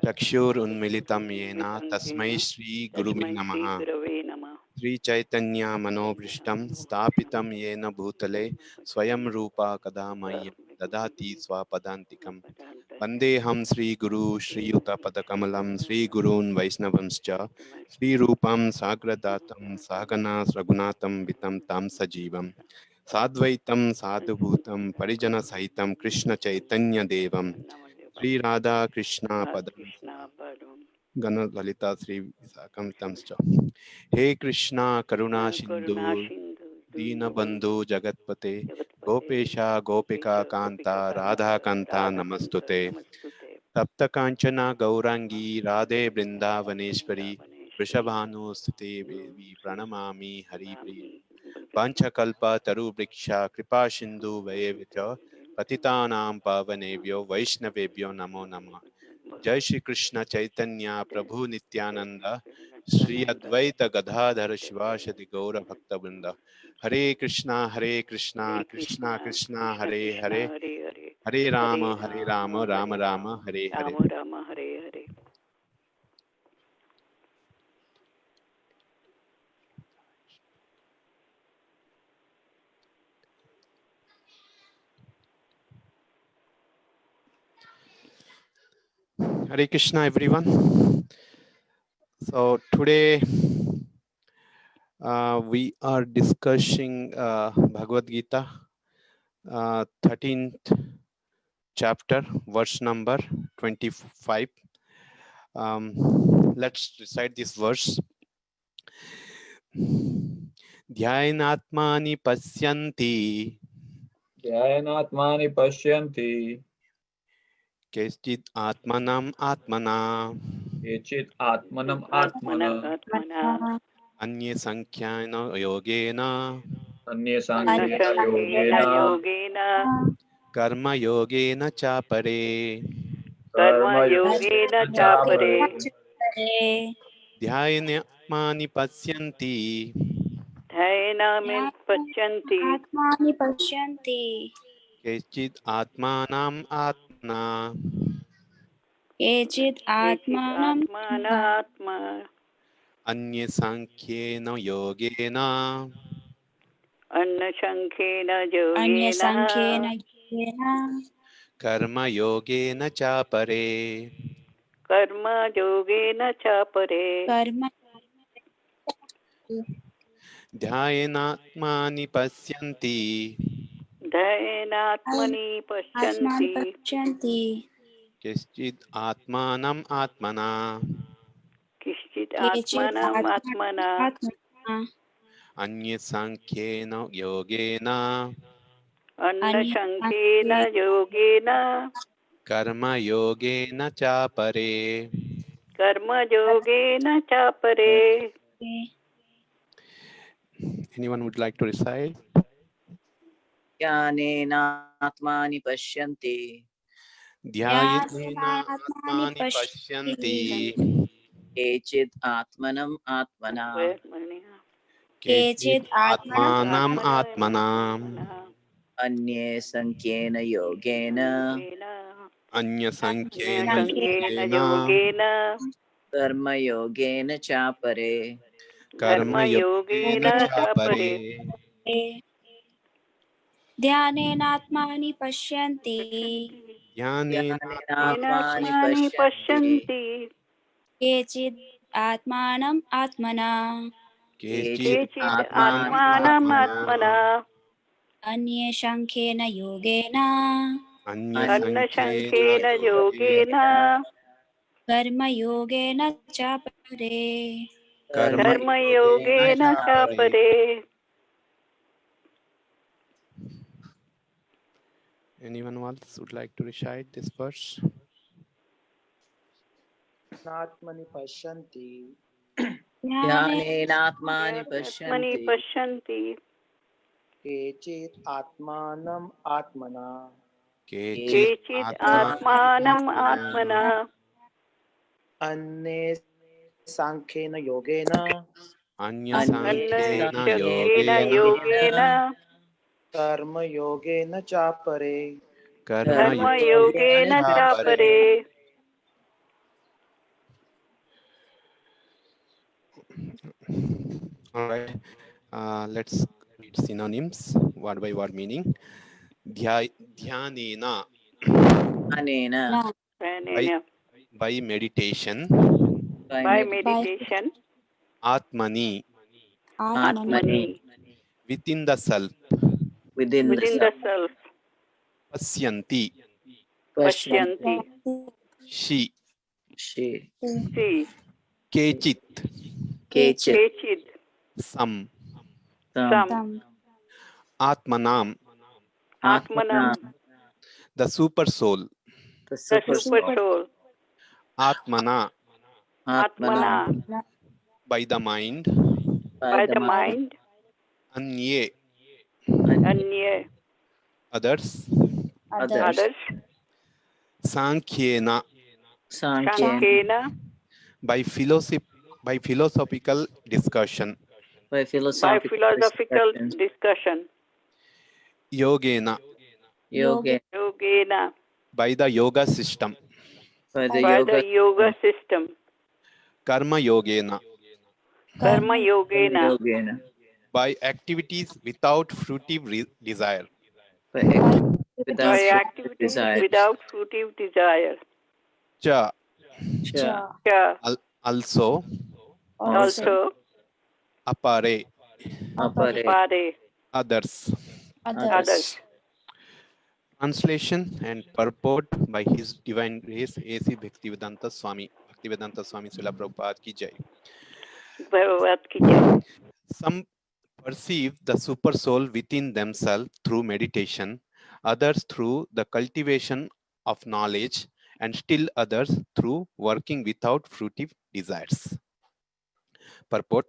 चक्षुरुन्मिलितं येन तस्मै श्री गुरुवे तस्मै नमः। श्री गुरवे नमः। श्री चैतन्य मनोभीष्टं स्थापितं येन भूतले स्वयं रूपा कदा मह्यं ददाति स्वपदान्तिकं। वन्देऽहं श्रीगुरु श्रीयुतपदकमलं श्रीगुरून् वैष्णवंश्च श्रीरूपं साग्रजातं सहगना रघुनाथं वितं तं सजीवं साद्वैतं साधुभूतं परिजनसहितं कृष्णचैतन्यदेवं श्रीराधा कृष्ण पदं कृष्णा पदम गण ललिता श्री विशाखं। हे कृष्णा करुणा सिंधु करुणा सिंधु दीनबंधु जगतपते जगतपते गोपेशा गोपिका कांता गोपिका राधा कांता राधा कांता नमस्तुते। नमस्तुते। तप्त कांचना गौरांगी राधे वृंदावनेश्वरी वृंदावनेश्वरी वृषभानुसुते देवी प्रणमामि हरिप्रिय। नमामि वाञ्छकल्प तरुवृक्षा कृपा सिंधु वयेव च पतितानां पावनेभ्यो वैष्णवेभ्यो नमो नमः। जय श्री कृष्ण चैतन्य प्रभु नित्यानंद श्री अद्वैत गदाधर शिवाशदि गौर भक्तवृंद। हरे कृष्णा हरे कृष्णा कृष्णा कृष्णा कृष्ण हरे कृष्ण हरे हरे हरे हरे हरे राम राम राम हरे Ram Ram Hare Hare. Ram Ram Hare Hare. Hare Krishna everyone. So today we are discussing Bhagavad Gita 13th chapter verse number 25. Let's recite this verse. ध्यानात्मानि पश्यन्ति ध्यानात्मानि पश्यन्ति केचित् आत्मनम् आत्मना केचित् आत्मनम् आत्मना आत्मना आत्मना अन्ये संख्यान योगेन अन्ये साङ्ख्येन अन्नसंख्येन योगेन योगेन कर्मयोगेन चापरे कर्मयोगेन चापरे ध्यानात्मानि पश्यन्ति ध्ययनामिं पश्यन्ति आत्मानि पश्यन्ति केचित् आत्मानम् आत्मना केचित् केचित् आत्मानं आत्मानात्मा अन्ये सांख्येन योगेन अन्नसंख्येन योगेन अन्यसङ्ख्येन योगेन कर्मयोगेन चापरे कर्मयोगेन चापरे कर्म ध्यानात्मानि पश्यन्ति ध्ययनात्मनि आत्मानं पश्यन्ति पश्यन्ति केचित् आत्मानम् आत्मना किश्चित् केचित् आत्मानम् आत्मानं आत्मना आत्मना अन्ये सांख्येन योगेन अन्नसंख्येन अन्यसङ्ख्येन योगेन कर्मयोगेन चापरे। कर्मयोगेन चापरे। Anyone would like to recite? ज्ञानेनात्मानि पश्यन्ति ध्यायेन ज्ञानेनात्मानि आत्मानि पश्यन्ति पश्यन्ति केचित् आत्मनम् आत्मना केचित् केचित् आत्मानं आत्मानम् आत्मना अन्ये संख्येन योगेन अन्यसंख्येन अन्यसंख्येन योगेन योगेन कर्मयोगेन चापरे कर्मयोगेन कर्मयोगेन चापरे। चापरे। ध्यानेनात्मानि पश्यन्ति ध्यानेन ज्ञानेनात्मानि आत्मानि पश्यन्ति पश्यन्ति केचित् आत्मानं आत्मना केचित् केचित् आत्मानम् आत्मानम् आत्मना आत्मना अन्ये शङ्खेन योगेन अन्यसंख्येन अन्नसंख्येन योगेन योगेन कर्मयोगेन च परे कर्मयोगेन कर्मयोगेन चापरे। चापरे। Anyone else would like to recite this verse? आत्मनि पश्यन्ति ध्याने ज्ञानेनात्मानि आत्मनि पश्यन्ति पश्यन्ति केचित् आत्मानम् आत्मना केचित् केचित् आत्मानम् आत्मानम् आत्मना आत्मना अन्ये साङ्ख्येन योगेन अन्ये अन्यसंख्येन अन्नसंख्येन योगेन योगेन कर्मयोगेन चापरे कर्मयोगेन कर्मयोगेन कर्मयोगेन चापरे। चापरे। All right. Let's read synonyms, word by word meaning. Dhyanena, Anena. Na. by meditation. By By meditation. meditation. Atmani, Atmani. Atmani. within the self. Within the Within self. the self. Pasyanti, Pashyanti. she. She. See. Kechit, Kechit. Kechid. some. Tam. Some. Atmanam, Atmanam. Atmanam. the super soul. The The super super soul. soul. Atmana, Atmana. Atmana. by the mind. By By the the mind. mind. Anye, Anya. others. Others. Others. Sankhyena, Sankhya. Shankena. by philosophical discussion. By By philosophical philosophical discussions. discussion. Yogena, Yoga. Yogena. by the yoga system. By the By the yoga. yoga system. Karma yogena, Karma yogena. Yogena. by activities without fruitive desire. By activity without By fruitive activities desire. without fruitive desire. Cha, Cha. Cha. also. Also. Apare, Apare. Pare. others. Others. Translation and purport by His Divine Grace A.C. Bhaktivedanta Swami Srila Prabhupada ki jai. Bhagavad ki jai. Some perceive the super soul within themselves through meditation, others through the cultivation of knowledge, and still others through working without fruitive desires. Purport.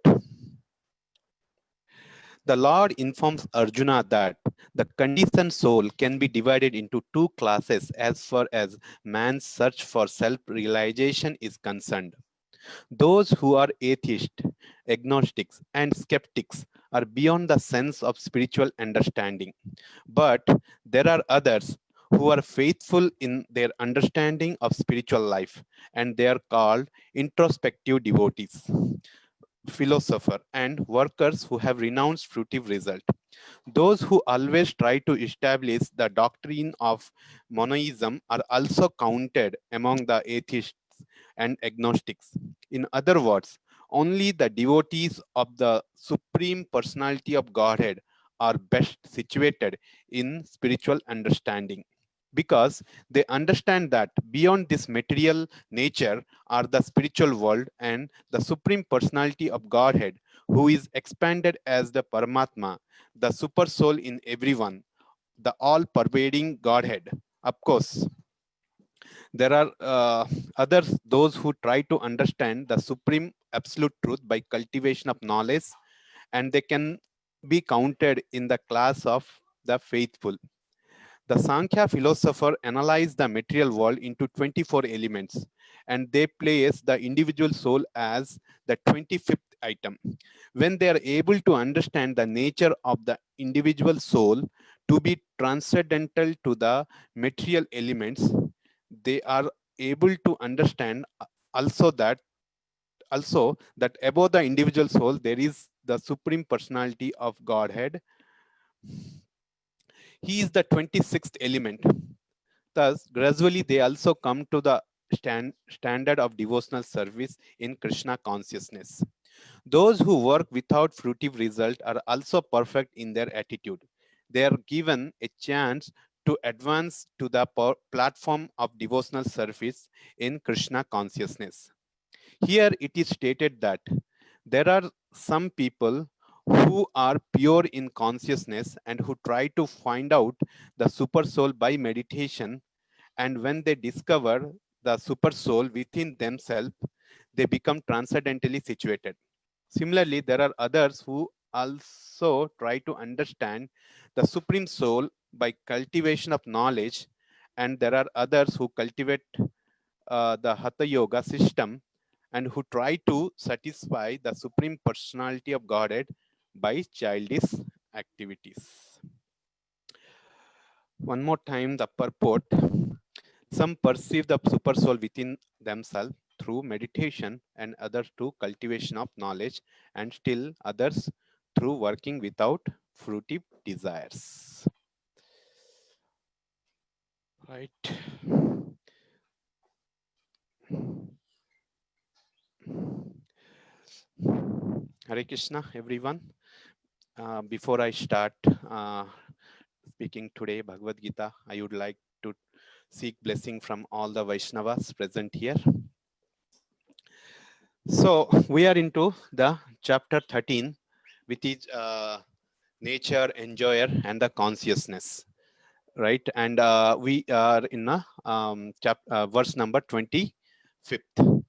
The Lord informs Arjuna that the conditioned soul can be divided into two classes as far as man's search for self-realization is concerned. Those who are atheists, agnostics, and skeptics are beyond the sense of spiritual understanding. But there are others who are faithful in their understanding of spiritual life, and they are called introspective devotees, philosopher, and workers who have renounced fruitive result. Those who always try to establish the doctrine of monoism are also counted among the atheists and agnostics. In other words, only the devotees of the Supreme Personality of Godhead are best situated in spiritual understanding, because they understand that beyond this material nature are the spiritual world and the Supreme Personality of Godhead, who is expanded as the Paramatma, the super soul in everyone, the all-pervading Godhead. Of course, there are others, those who try to understand the supreme absolute truth by cultivation of knowledge, and they can be counted in the class of the faithful. The Sankhya philosopher analyzed the material world into 24 elements, and they place the individual soul as the 25th item. When they are able to understand the nature of the individual soul to be transcendental to the material elements, they are able to understand also that above the individual soul there is the Supreme Personality of Godhead. He is the 26th element. Thus, gradually they also come to the standard of devotional service in Krishna consciousness. Those who work without fruitive result are also perfect in their attitude. They are given a chance to advance to the platform of devotional service in Krishna consciousness. Here it is stated that there are some people who are pure in consciousness and who try to find out the super soul by meditation, and when they discover the super soul within themselves, they become transcendentally situated. Similarly, there are others who also try to understand the supreme soul by cultivation of knowledge, and there are others who cultivate the Hatha Yoga system and who try to satisfy the Supreme Personality of Godhead by childish activities. One more time, the purport. Some perceive the super soul within themselves through meditation, and others through cultivation of knowledge, and still others through working without fruitive desires. Right. Hare Krishna, everyone. Before I start speaking today Bhagavad Gita, I would like to seek blessing from all the Vaishnavas present here. So we are into the chapter 13, which is nature, enjoyer, and the consciousness, right? And we are in verse number 25th.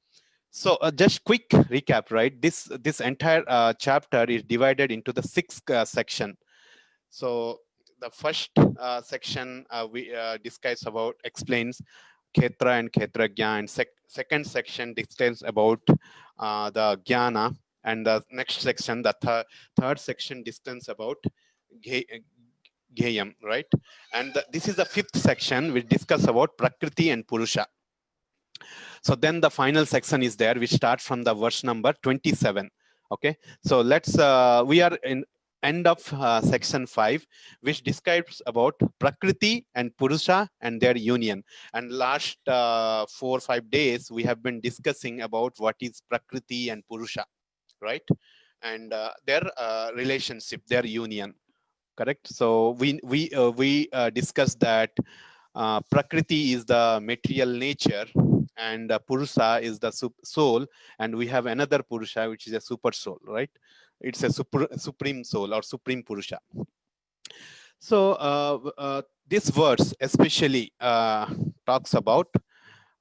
So just quick recap, right? This entire chapter is divided into the 6 section. So the first section we discuss about explains Kshetra and Kshetrajna, and second section discusses about the Jnana, and the next section, the third section, discusses about Gyayam, right? And this is the 5th section, which discuss about Prakriti and Purusha. So then the final section is there, which starts from the verse number 27. Okay, so let's we are in end of section 5, which describes about Prakriti and Purusha and their union. And last 4 or 5 days we have been discussing about what is Prakriti and Purusha, right? And their relationship, their union, correct? So we discussed that Prakriti is the material nature, and Purusha is the soul, and we have another Purusha, which is a super soul, right? It's a supreme soul or supreme Purusha. So this verse especially talks about,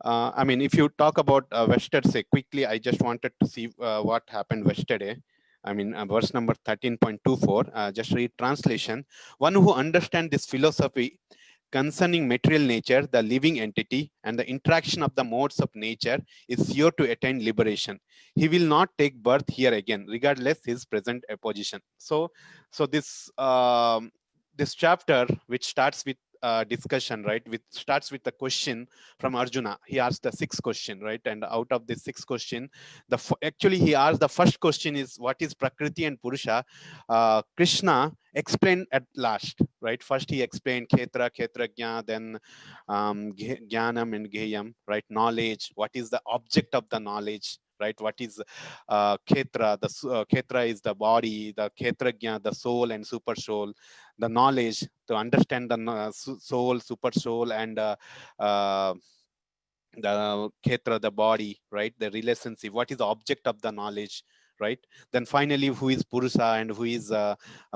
I mean, if you talk about yesterday, quickly, I just wanted to see what happened yesterday. I mean, verse number 13.24, just read translation. One who understands this philosophy concerning material nature, the living entity, and the interaction of the modes of nature is sure to attain liberation. He will not take birth here again, regardless his present position. So this this chapter, which starts with discussion, right, which starts with the question from Arjuna. He asked the 6th question, right? And out of this 6th question, actually he asked the first question is, what is Prakriti and Purusha? Krishna explained at last, right? First he explained Kshetra, Kshetrajna, then Jnanam and Gyayam, right? Knowledge, what is the object of the knowledge, right? What is Kshetra? Kshetra is the body, the Kshetrajna, the soul and super soul. The knowledge, to understand the soul, super soul, and the Kshetra, the body, right? The relationship, what is the object of the knowledge, right? Then finally, who is Purusha and who is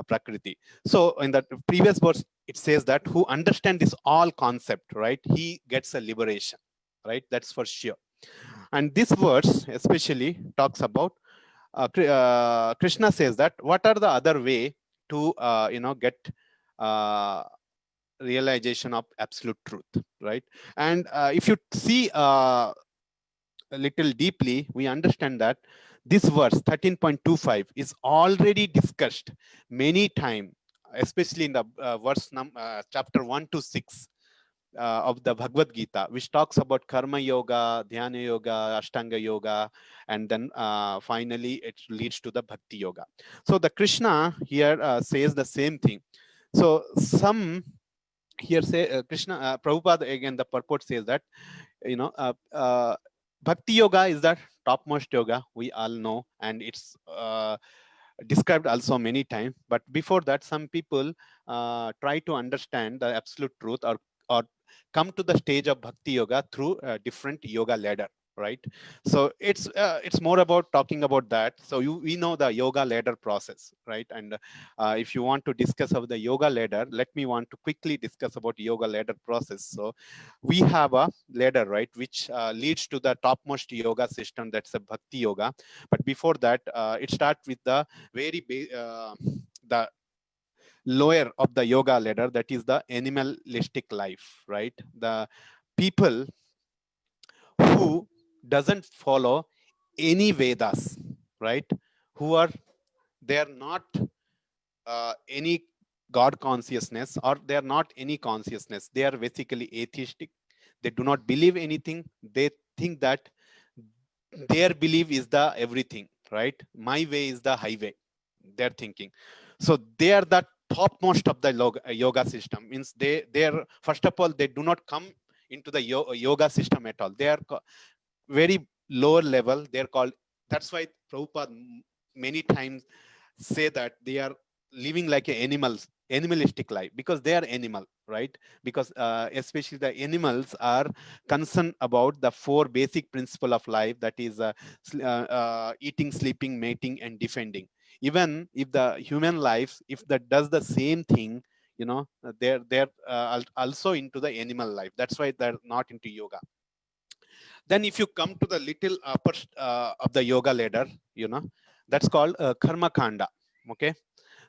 Prakriti. So in the previous verse, it says that who understand this all concept, right? He gets a liberation, right? That's for sure. And this verse especially talks about, Krishna says that what are the other way to, get realization of absolute truth, right? And if you see a little deeply, we understand that this verse 13.25 is already discussed many times, especially in the chapter 1 to 6 of the Bhagavad Gita, which talks about karma yoga, dhyana yoga, ashtanga yoga, and then finally it leads to the bhakti yoga. So the Krishna here says the same thing. So some here say Krishna, Prabhupada, again the purport says that, bhakti yoga is the topmost yoga, we all know, and it's described also many times. But before that, some people try to understand the absolute truth, or come to the stage of bhakti yoga through a different yoga ladder, right? So it's more about talking about that. So we know the yoga ladder process, right? And if you want to discuss about the yoga ladder, let me want to quickly discuss about yoga ladder process. So we have a ladder, right, which leads to the topmost yoga system, that's a bhakti yoga. But before that, it starts with the the lower of the yoga ladder, that is the animalistic life, right? The people who doesn't follow any Vedas, right? They are not any God consciousness, or they are not any consciousness. They are basically atheistic. They do not believe anything. They think that their belief is the everything, right? My way is the highway, they're thinking. So they are the topmost of the yoga system. Means they're, first of all, they do not come into the yoga system at all. They are very lower level. They're called, that's why Prabhupada many times say that they are living like animals, animalistic life, because they are animal, right? Because especially the animals are concerned about the four basic principle of life, that is eating, sleeping, mating, and defending. Even if the human life, if that does the same thing, you know, they're also into the animal life. That's why they're not into yoga. Then if you come to the little upper of the yoga ladder, you know, that's called karma kanda. Okay,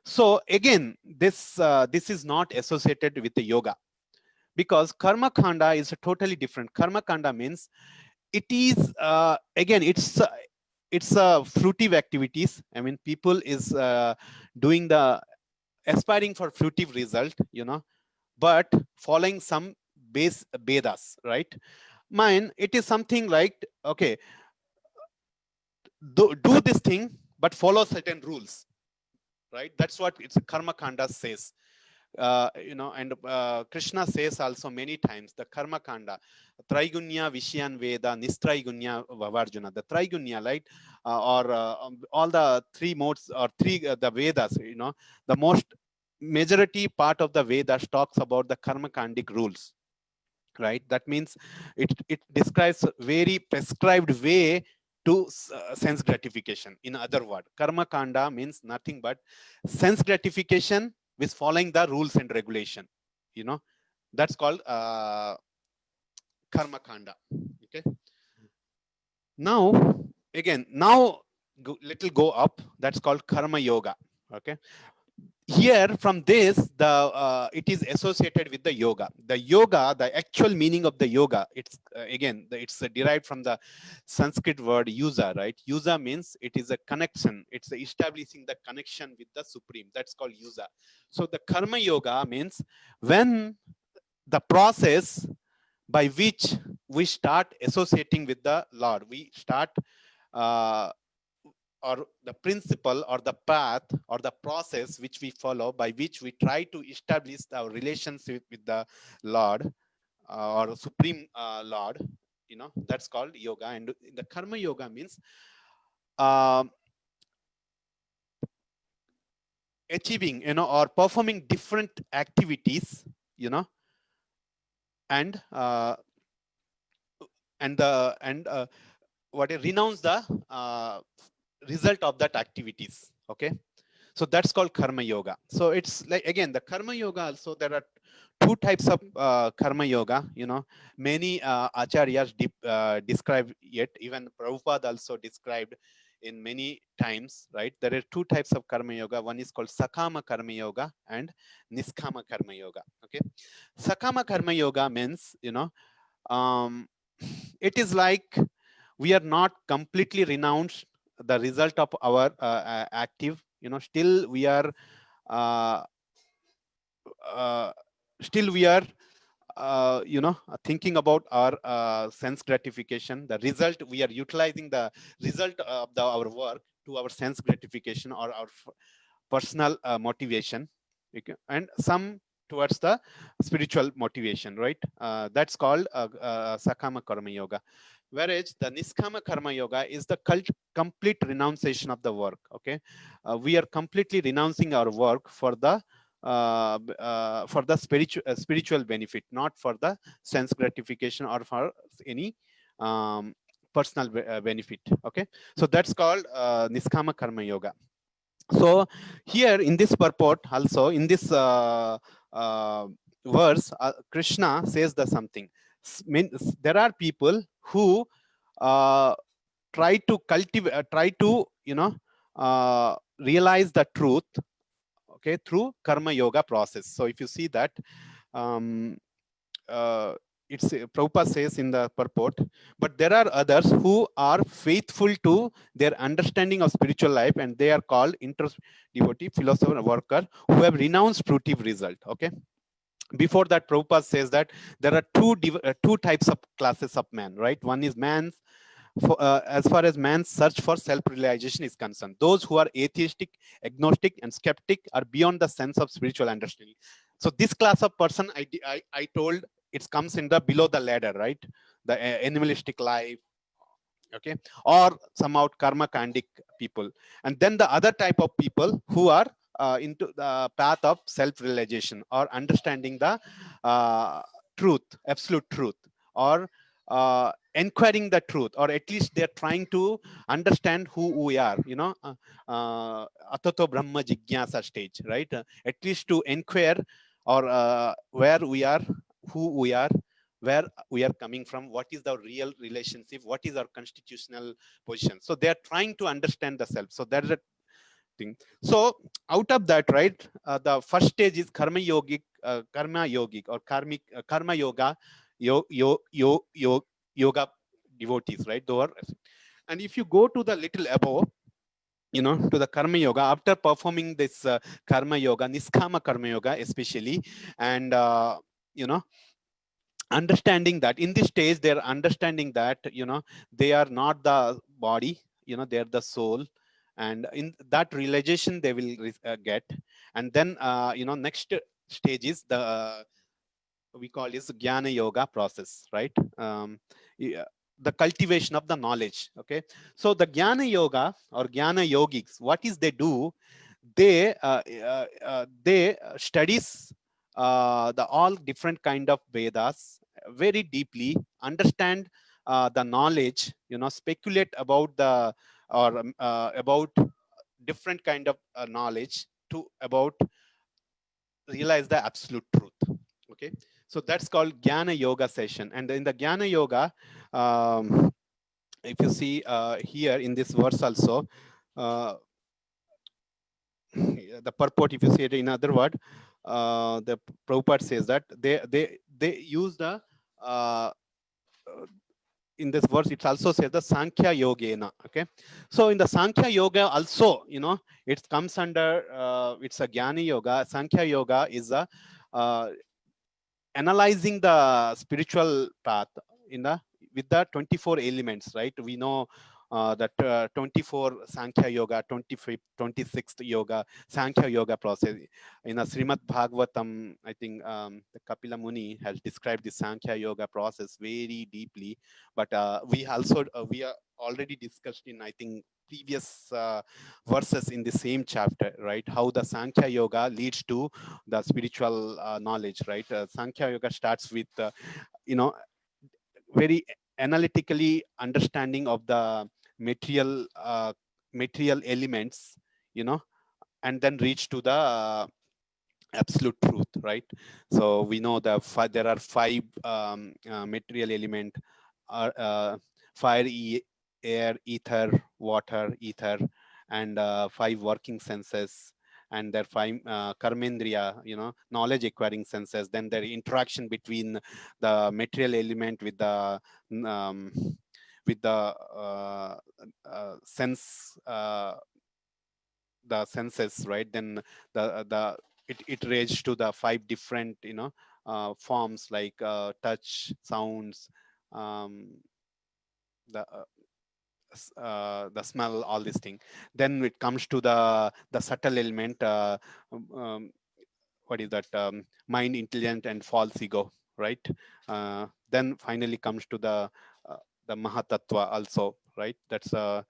so again, this is not associated with the yoga, because karma kanda is totally different. Karma kanda means it is again, it's fruitive activities. I mean, people is doing the aspiring for fruitive result, you know, but following some base Vedas, right? Mine, it is something like, okay, do this thing, but follow certain rules, right? That's what it's karma kanda says. You know, and Krishna says also many times the karma kanda, Traigunya Vishyan Veda, Nistraigunya Vavarjuna. The Traigunya, right? Or all the three modes or three the Vedas, you know, the most majority part of the Vedas talks about the karma kandic rules, right? That means it describes very prescribed way to sense gratification. In other words, karma kanda means nothing but sense gratification with following the rules and regulation, you know. That's called karma kanda. Okay, now again, now little go up, that's called karma yoga. Okay, here from this, the it is associated with the yoga. The yoga, the actual meaning of the yoga, it's again, it's derived from the Sanskrit word yuza, right? Yuza means it is a connection, it's establishing the connection with the supreme. That's called yuza. So the karma yoga means when the process by which we start associating with the Lord, we start or the principle or the path or the process which we follow, by which we try to establish our relationship with the Lord or Supreme Lord, you know, that's called yoga. And the karma yoga means achieving, you know, or performing different activities, you know, and what renounce the result of that activities. Okay, so that's called karma yoga. So it's like, again, the karma yoga also, there are two types of karma yoga, you know. Many acharyas describe it, even Prabhupada also described in many times, right? There are two types of karma yoga. One is called sakama karma yoga and niskama karma yoga. Okay, sakama karma yoga means, you know, it is like we are not completely renounced the result of our active, you know, still we are you know, thinking about our sense gratification. The result, we are utilizing the result of our work to our sense gratification or our personal motivation. Okay? And some towards the spiritual motivation, right? That's called sakama karma yoga. Whereas the niskama karma yoga is the complete renunciation of the work. Okay, we are completely renouncing our work for the spiritual benefit, not for the sense gratification or for any personal benefit. Okay, so that's called niskama karma yoga. So here in this purport, also in this verse, Krishna says the something. There are people who try to cultivate, try to, you know, realize the truth, okay, through karma yoga process. So if you see that, it's Prabhupada says in the purport, but there are others who are faithful to their understanding of spiritual life, and they are called devotee, philosopher, worker, who have renounced fruitive result. Okay. Before that, Prabhupada says that there are two types of classes of man, right? One is man's as far as man's search for self-realization is concerned. Those who are atheistic, agnostic, and skeptic are beyond the sense of spiritual understanding. So this class of person, I told, it comes in the below the ladder, right? The animalistic life, okay, or somehow karma kandic people. And then the other type of people who are into the path of self-realization or understanding the truth, absolute truth, or inquiring the truth, or at least they're trying to understand who we are, you know, atato brahma jigyasa stage, right? At least to inquire, or where we are, who we are, where we are coming from, what is the real relationship, what is our constitutional position. So they are trying to understand the self. So that's a thing. So out of that, right, the first stage is karma yogic or karmic karma yoga, yoga devotees, right? And if you go to the little above, you know, to the karma yoga, after performing this karma yoga, niskama karma yoga especially, and you know, understanding that in this stage they're understanding that, you know, they are not the body, you know, they're the soul, and in that realization they will get. And then you know, next stage is the we call is jnana yoga process, right? Yeah, the cultivation of the knowledge. Okay, so the jnana yoga or jnana yogics, what is they do, they studies the all different kind of Vedas very deeply, understand the knowledge, you know, speculate about the or about different kind of knowledge to about realize the absolute truth. Okay, so that's called jnana yoga session. And in the jnana yoga, if you see here in this verse also, the purport, if you say it in other word, the Prabhupada says that they use the in this verse it also says the Sankhya Yogena. Okay, so in the Sankhya Yoga also, you know, it comes under it's a Jnana Yoga. Sankhya Yoga is a analyzing the spiritual path in the with the 24 elements, right? We know that 24 Sankhya Yoga, 25th, 26th Yoga, Sankhya Yoga process. In a Srimad Bhagavatam, I think the Kapila Muni has described the Sankhya Yoga process very deeply. But we also, we are already discussed in, I think, previous verses in the same chapter, right? How the Sankhya Yoga leads to the spiritual knowledge, right? Sankhya Yoga starts with, you know, very analytically understanding of the material elements, you know, and then reach to the absolute truth, right? So we know that there are five material element, fire, air, ether, water, ether, and five working senses, and their five karmendriya, you know, knowledge acquiring senses. Then their interaction between the material element with the sense, the senses, right? Then it ranges to the five different, you know, forms like touch, sounds, the the smell, all these things. Then it comes to the subtle element, what is that, mind, intelligent, and false ego, right? Then finally comes to the mahatattva also, right? That's a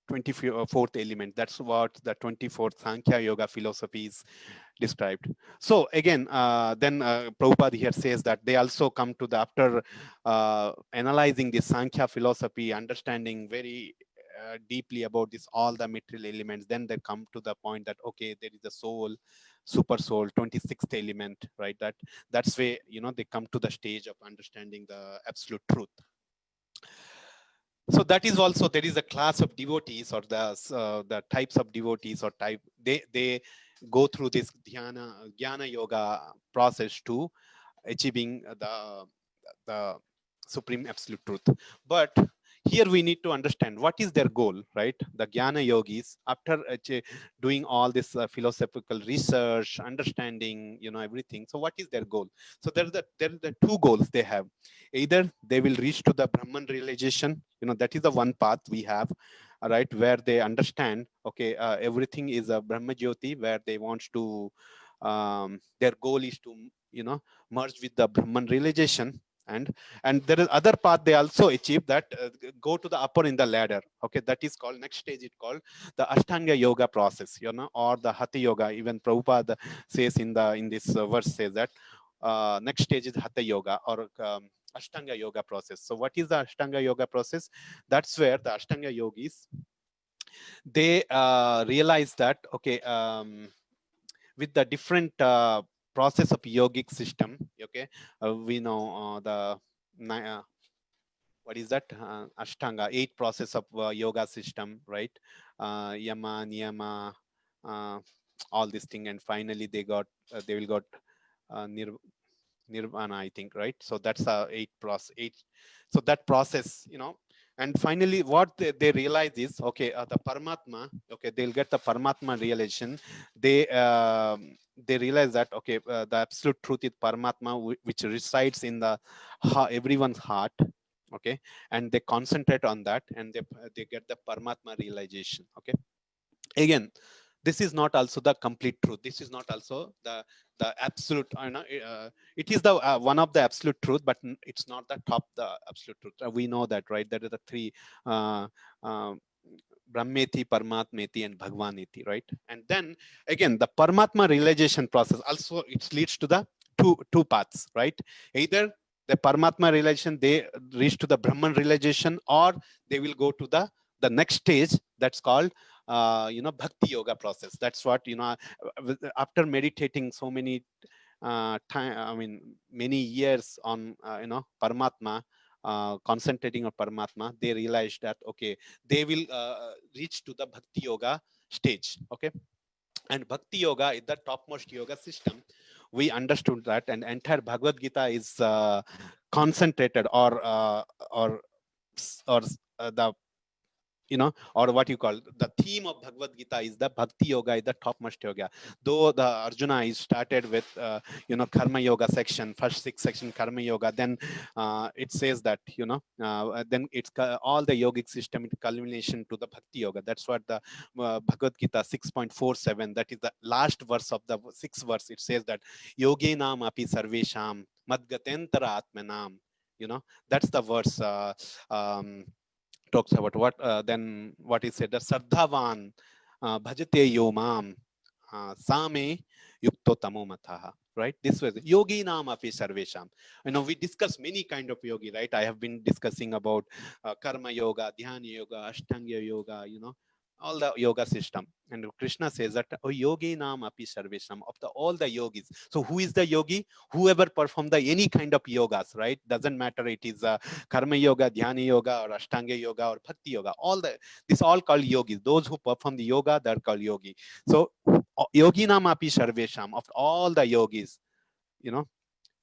24th element. That's what the 24th Sankhya Yoga philosophy is described. So again, then Prabhupada here says that they also come to the, after analyzing the Sankhya philosophy, understanding very deeply about this, all the material elements, then they come to the point that, okay, there is a soul, super soul, 26th element, right? That's where, you know, they come to the stage of understanding the absolute truth. So that is also, there is a class of devotees, or the types of devotees, or type, they go through this jnana yoga process to achieving the supreme absolute truth. But here we need to understand what is their goal, right? The Jnana yogis, after doing all this philosophical research, understanding, everything. So what is their goal? So there are the two goals they have. Either they will reach to the Brahman realization, that is the one path we have, right, where they understand, okay, everything is a Brahma Jyoti, where they want to, their goal is to, merge with the Brahman realization. And there is other path they also achieve, that go to the upper in the ladder. Okay, that is called, next stage is called the Ashtanga yoga process, or the Hatha yoga. Even Prabhupada says in this verse says that next stage is Hatha yoga, or Ashtanga yoga process. So what is the Ashtanga yoga process? That's where the Ashtanga yogis, they realize that, okay, with the different process of yogic system, okay, we know what is that? Ashtanga, 8 process of yoga system, right? Yama, Niyama, all this thing, and finally they will got Nirvana, I think, right? So that's 8 process. So that process, and finally what they realize is, okay, the Paramatma, okay, they'll get the Paramatma realization. They realize that, okay, the absolute truth is Paramatma, which resides in the everyone's heart. Okay, and they concentrate on that, and they get the Paramatma realization. Okay, again, this is not also the complete truth. This is not also the absolute, it is the one of the absolute truth, but it's not the top, the absolute truth. We know that, right? There are the 3 Brahmeti, Paramatmeti, and Bhagwaneti, right? And then again, the Paramatma realization process also, it leads to the two paths, right? Either the Paramatma realization, they reach to the Brahman realization, or they will go to the next stage, that's called Bhakti yoga process. That's what, after meditating so many many years on Paramatma, concentrating on Paramatma, they realized that, okay, they will reach to the Bhakti yoga stage. Okay, and Bhakti yoga is the topmost yoga system. We understood that, and entire Bhagavad Gita is concentrated, or the or what you call the theme of Bhagavad Gita is the Bhakti yoga is the topmost yoga. Though the Arjuna is started with Karma yoga section, first 6 section Karma yoga, then it says that then it's all the yogic system in culmination to the Bhakti yoga. That's what the Bhagavad Gita 6.47, that is the last verse of the 6th verse. It says that yoginam api sarvesham madgatentara atmanam. That's the verse. Talks about what then what is said, the Sardhavan bhajate yomam same yukto tamo mataha, right? This was yogi nam api sarvesham. We discuss many kind of yogi, right? I have been discussing about karma yoga, dhyana yoga, ashtanga yoga, all the yoga system. And Krishna says that yogi nam api sarvesham, of all the yogis. So who is the yogi? Whoever perform the any kind of yogas, right? Doesn't matter it is karma yoga, dhyana yoga, or ashtanga yoga, or bhakti yoga. This all called yogis. Those who perform the yoga, they're called yogi. So yogi nam api sarvesham, of all the yogis,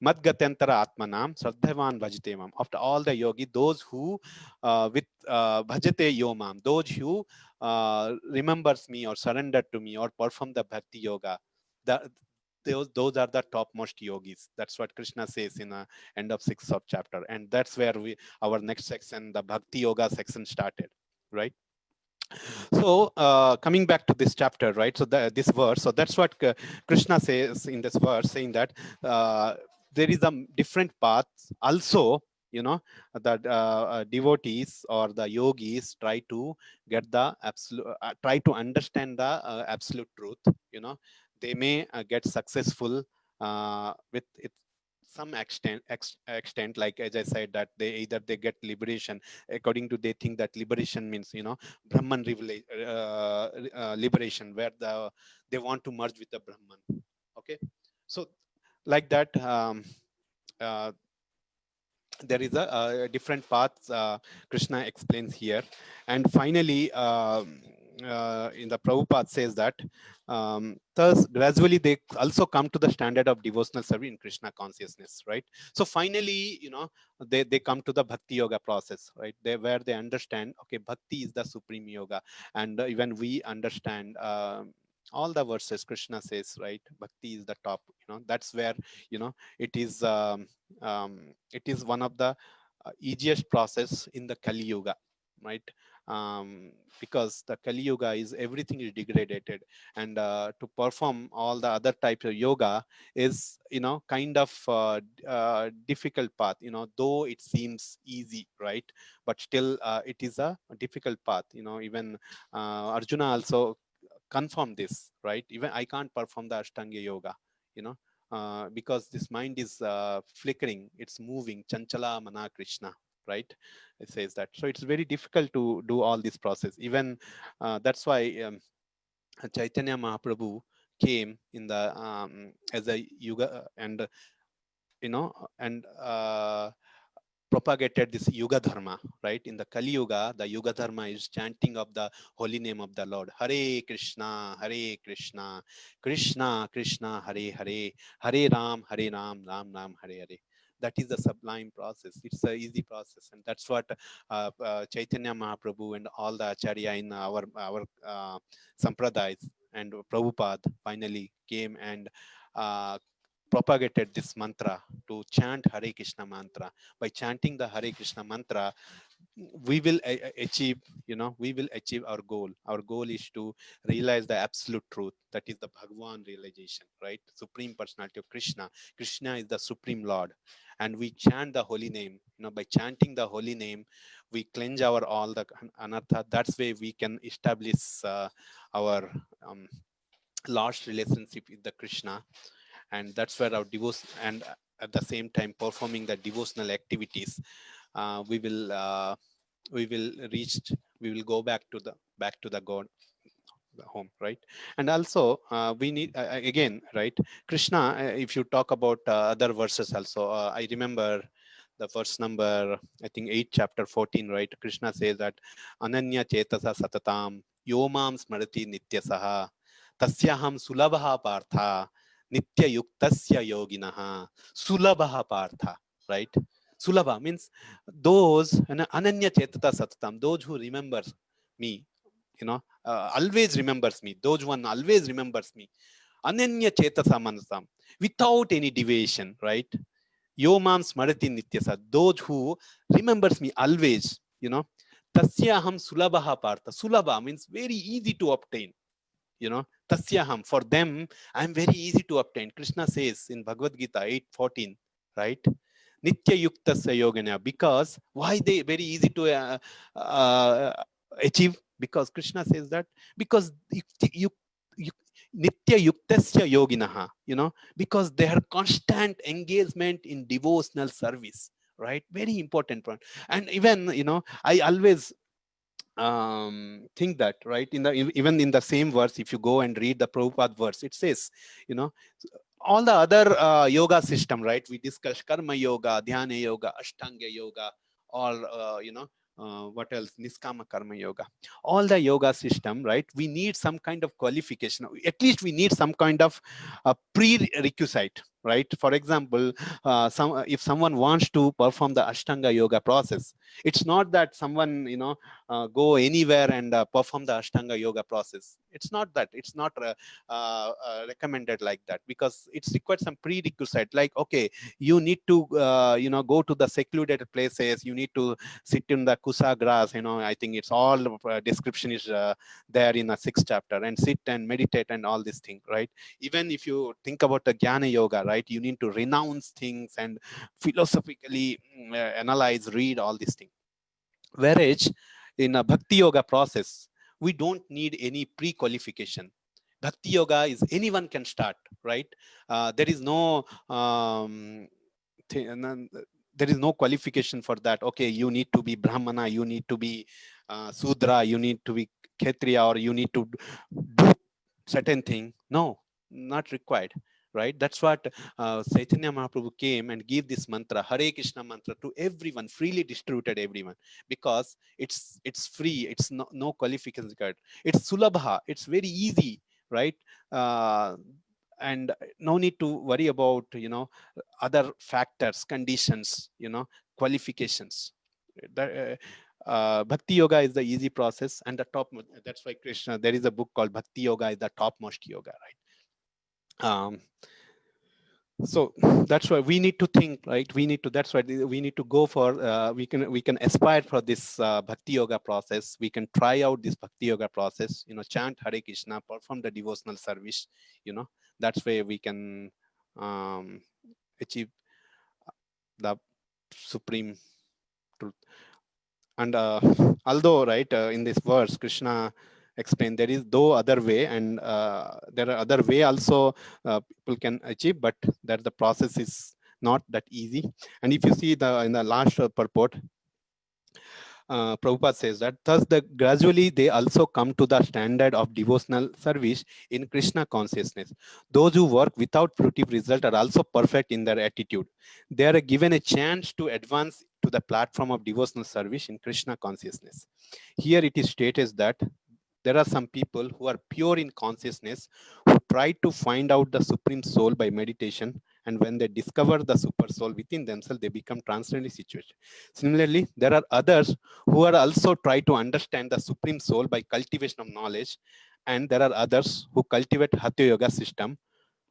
Madgatantara Atmanam, Sardhavan Bhajatemam. After all the yogi, those who with Bhajate Yomam, those who remembers me or surrender to me or perform the Bhakti Yoga, those are the topmost yogis. That's what Krishna says in the end of 6th chapter. And that's where our next section, the Bhakti Yoga section started, right? So coming back to this chapter, right? So this verse, so that's what Krishna says in this verse, saying that there is a different path. Also, that devotees or the yogis try to get the absolute, try to understand the absolute truth. They may get successful with it some extent, like as I said, that either they get liberation according to, they think that liberation means Brahman liberation, where they want to merge with the Brahman. Okay, so like that, there is a different paths Krishna explains here. And finally, in the Prabhupada says that thus gradually they also come to the standard of devotional service in Krishna consciousness, right? So finally, they come to the bhakti yoga process, right? Where they understand, okay, bhakti is the supreme yoga, and even we understand. All the verses Krishna says, right? Bhakti is the top. That's where it is. It is one of the easiest process in the Kali Yuga, right? Because the Kali Yuga is everything is degraded, and to perform all the other types of yoga is kind of difficult path. Though it seems easy, right? But still it is a difficult path. Even Arjuna also confirmed this, right? Even I can't perform the Ashtanga yoga, because this mind is flickering, it's moving, chanchala mana Krishna, right? It says that. So it's very difficult to do all this process. Even that's why Chaitanya Mahaprabhu came in the as a yuga, and propagated this Yuga Dharma, right? In the Kali Yuga, the Yuga Dharma is chanting of the holy name of the Lord. Hare Krishna, Krishna Krishna, Hare Hare, Hare Ram, Ram Ram, Hare Hare. That is the sublime process. It's an easy process, and that's what Chaitanya Mahaprabhu and all the Acharya in our sampradayas and Prabhupada finally came and propagated this mantra to chant Hare Krishna mantra. By chanting the Hare Krishna mantra, we will achieve, we will achieve our goal. Our goal is to realize the absolute truth. That is the Bhagwan realization, right? Supreme personality of Krishna. Krishna is the supreme Lord. And we chant the holy name. By chanting the holy name, we cleanse our all the anartha. That's way we can establish our lost relationship with the Krishna. And that's where our devotion, and at the same time performing the devotional activities, we will go back to the God home, right? And also we need again, right, Krishna, if you talk about other verses also, I remember the verse number, I think 8 chapter 14, right? Krishna says that ananya chetasa satatam yomam smarati nityasaha tasyaham sulabha partha nitya yuktasya yoginaha. Sulabha partha, right? Sulabha means those, ananya chetata satatam, those who remembers me, always remembers me. Those one always remembers me. Ananya chetasa manasam, without any deviation, right? Yomam smarati nityasa, those who remembers me always, tasyaham sulabha partha. Sulabha means very easy to obtain. Tasyaham, for them, I am very easy to obtain. Krishna says in Bhagavad Gita 8:14, right? Nitya yuktasya yoganya. Because why they very easy to achieve? Because Krishna says that because nitya yuktasya yoginaha, because they are constant engagement in devotional service, right? Very important point. And even I always think that, right, even in the same verse, if you go and read the Prabhupada verse, it says, all the other yoga system, right? We discussed karma yoga, dhyana yoga, ashtanga yoga, or what else? Niskama karma yoga. All the yoga system, right? We need some kind of qualification. At least we need some kind of prerequisite, right? For example, if someone wants to perform the Ashtanga yoga process, it's not that someone go anywhere and perform the Ashtanga yoga process. It's not that. It's not recommended like that, because it's required some prerequisite. Like, okay, you need to go to the secluded places. You need to sit in the kusa grass. I think it's all description is there in the 6th chapter, and sit and meditate and all this thing, right? Even if you think about the Jnana yoga, right, you need to renounce things and philosophically analyze, read all these things. Whereas in a bhakti yoga process, we don't need any pre-qualification. Bhakti yoga is anyone can start, right? There is no there is no qualification for that. Okay, you need to be Brahmana, you need to be Sudra, you need to be Kshatriya, or you need to do certain thing. No, not required, right? That's what Chaitanya Mahaprabhu came and gave this mantra, Hare Krishna mantra, to everyone, freely distributed everyone, because it's free, it's no qualifications required, it's sulabha, it's very easy, right? And no need to worry about, you know, other factors, conditions, you know, qualifications. Bhakti yoga is the easy process and the top. That's why Krishna, there is a book called Bhakti Yoga is the topmost yoga, right? So that's why we need to think, right? We need to, that's why we need to go for, we can aspire for this Bhakti yoga process. We can try out this Bhakti yoga process, you know, chant Hare Krishna, perform the devotional service, you know, that's where we can achieve the supreme truth. And although, right, in this verse, Krishna explained there is no other way, and there are other way also people can achieve, but that the process is not that easy. And if you see in the last purport, Prabhupada says that thus gradually they also come to the standard of devotional service in Krishna consciousness. Those who work without fruitive result are also perfect in their attitude. They are given a chance to advance to the platform of devotional service in Krishna consciousness. Here it is stated that there are some people who are pure in consciousness, who try to find out the supreme soul by meditation, and when they discover the super soul within themselves, they become transcendently situated. Similarly, there are others who are also try to understand the supreme soul by cultivation of knowledge, and there are others who cultivate Hatha Yoga system,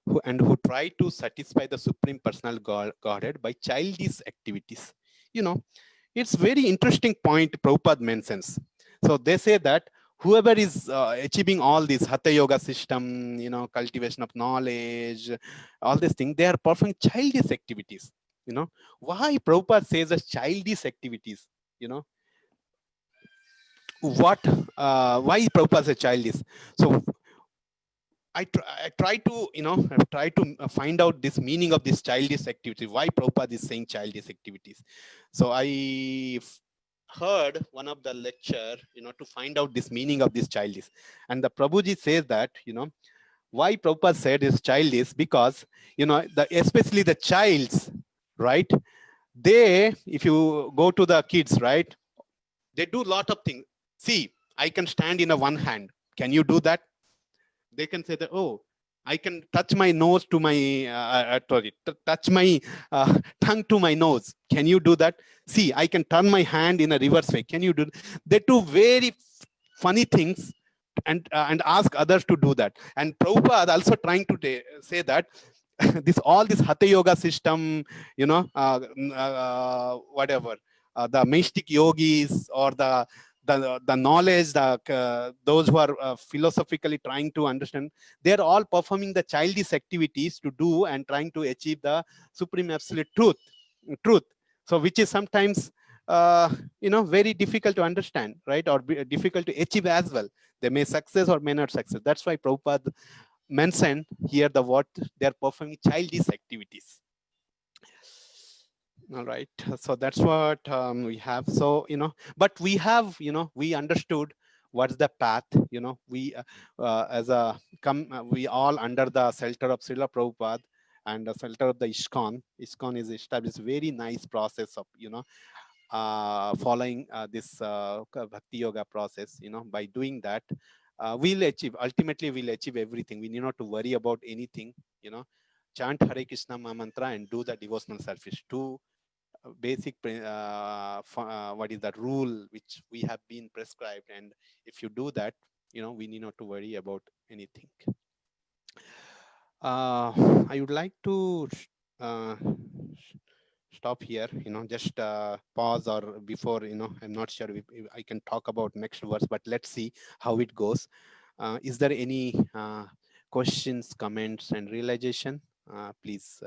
who try to satisfy the supreme personal Godhead by childish activities. You know, it's very interesting point Prabhupada mentions. So they say that whoever is achieving all this Hatha Yoga system, you know, cultivation of knowledge, all these things, they are performing childish activities. You know, why Prabhupada says as childish activities? You know, what? Why Prabhupada says childish? So I try to, you know, try to find out this meaning of this childish activity. Why Prabhupada is saying childish activities? So I heard one of the lecture, you know, to find out this meaning of this childish. And the Prabhuji says that, you know, why Prabhupada said is childish, because, you know, especially the childs, right? They, if you go to the kids, right? They do a lot of things. See, I can stand in a one hand. Can you do that? They can say that, oh, I can touch my nose to my, touch my tongue to my nose. Can you do that? See, I can turn my hand in a reverse way. Can you do? They do very funny things and ask others to do that. And Prabhupada also trying to say that all this Hatha Yoga system, you know, whatever, the mystic yogis or the knowledge, those who are philosophically trying to understand, they are all performing the childish activities to do and trying to achieve the supreme absolute truth. So which is sometimes you know, very difficult to understand, right? Or difficult to achieve as well. They may success or may not success. That's why Prabhupada mentioned here the what they are performing childish activities. All right, so that's what we have. So, you know, but we have, you know, we understood what's the path, you know, we as a we all under the shelter of Srila Prabhupada and the shelter of the ISKCON. ISKCON is established very nice process of, you know, following this Bhakti Yoga process. You know, by doing that, we'll achieve, ultimately we'll achieve everything. We need not to worry about anything, you know. Chant Hare Krishna mantra and do the devotional service. Two basic what is the rule which we have been prescribed, and if you do that, you know, we need not to worry about anything. I would like to stop here, you know, just pause, or before, you know, I'm not sure if I can talk about next verse, but let's see how it goes. Is there any questions, comments, and realization? Please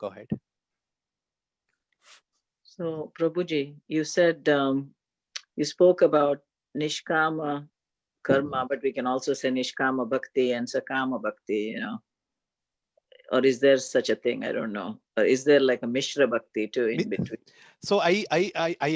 go ahead. So, Prabhuji, you said you spoke about Nishkama karma, but we can also say Nishkama bhakti and Sakama bhakti, you know. or is there such a thing? I don't know. Or is there like a Mishra Bhakti too in between? So I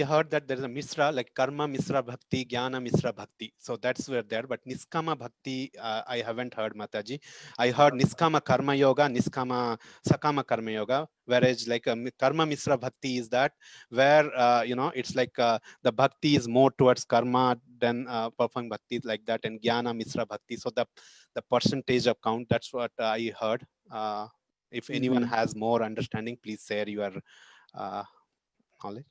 heard that there is a Misra, like Karma Misra Bhakti, Jnana Misra Bhakti. So that's where there, but Niskama Bhakti, I haven't heard, Mataji. I heard Niskama Karma Yoga, Niskama Sakama Karma Yoga, whereas like Karma Misra Bhakti is that where, it's like the Bhakti is more towards Karma than performing Bhakti like that, and Jnana Misra Bhakti. So the percentage of count, that's what I heard. If anyone has more understanding, please share your knowledge.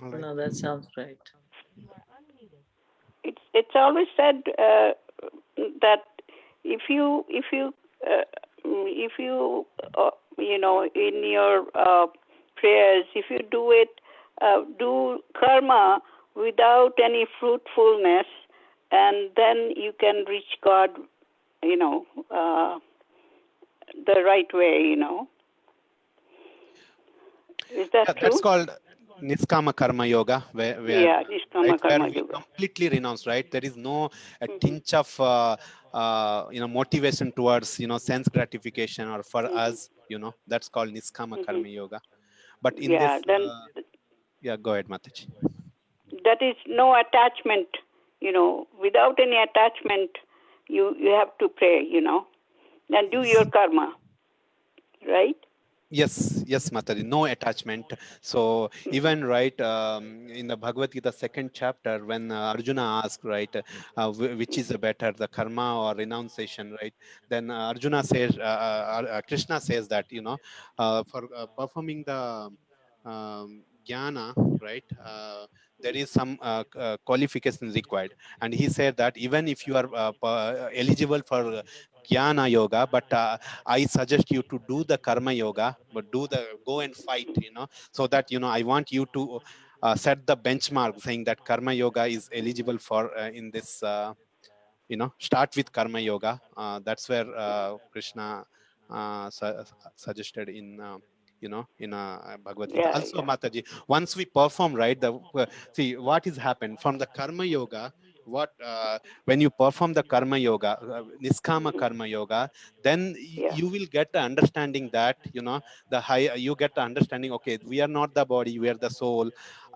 All right. No, that sounds right. It's always said that if you in your prayers, if you do karma without any fruitfulness, and then you can reach God, the right way, Is that true? That's called Niskama Karma Yoga, where Niskama right, Karma where we Yoga. completely renounce, right? There is no a tinge of motivation towards sense gratification or for us, that's called Niskama Karma Yoga. But in this, go ahead, Mataji. That is no attachment, without any attachment, you have to pray, and do your karma, right? Yes, Mataji, no attachment. So even right in the Bhagavad Gita second chapter, when Arjuna asked, right, which is better, the karma or renunciation, right? Then Arjuna says, Krishna says that for performing the jnana, right? There is some qualification required, and he said that even if you are eligible for jnana yoga, but I suggest you to do the karma yoga, but go and fight, so that, I want you to set the benchmark saying that karma yoga is eligible for in this, start with karma yoga. That's where Krishna suggested in, in Bhagavad Gita. Also, Mataji, once we perform, right, see what is happened from the karma yoga, when you perform the karma yoga, niskama karma yoga, then you will get the understanding that you get the understanding, okay, we are not the body, we are the soul,